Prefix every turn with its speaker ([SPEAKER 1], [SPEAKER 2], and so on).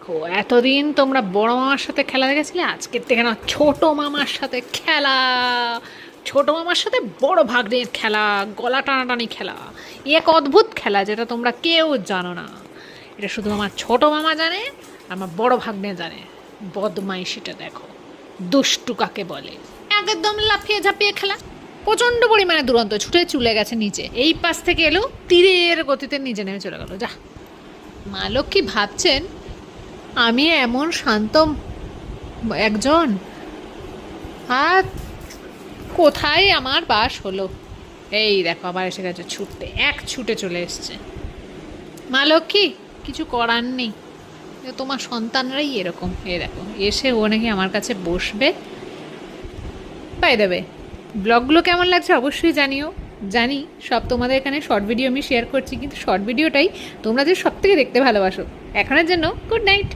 [SPEAKER 1] দেখো, এতদিন তোমরা বড় মামার সাথে খেলা দেখেছিলে, আজকের থেকে না ছোট মামার সাথে খেলা। ছোট মামার সাথে বড় ভাগ্নের খেলা, গলা টানাটানি খেলা। এক অদ্ভুত খেলা যেটা তোমরা কেউ জানো না। এটা শুধু আমার ছোট মামা জানে, আমার বড় ভাগ্নে জানে। বদমাইশিটা দেখো, দুষ্টু কাকে বলে। একদম লাফিয়ে ঝাঁপিয়ে খেলা। প্রচণ্ড পরিমাণে দুরন্ত ছুটে চলে গেছে নিচে, এই পাশ থেকে এলো, তীরের গতিতে নিচে নেমে চলে গেল। যা, মা লক্ষ্মী ভাবছেন আমি এমন শান্ত একজন, আর কোথায় আমার বাস হলো। এই দেখো আবার এসে গেছে ছুটতে, এক ছুটে চলে এসছে। মা লক্ষ্মী, কিছু করার নেই, তোমার সন্তানরাই এরকম। এই দেখো এসে ও নাকি আমার কাছে বসবে। পাই দেবে। ব্লগগুলো কেমন লাগছে অবশ্যই জানিও। জানি সব তোমাদের এখানে শর্ট ভিডিও আমি শেয়ার করছি, কিন্তু শর্ট ভিডিওটাই তোমরা যে সব থেকে দেখতে ভালোবাসো। এখনের জন্য গুড নাইট।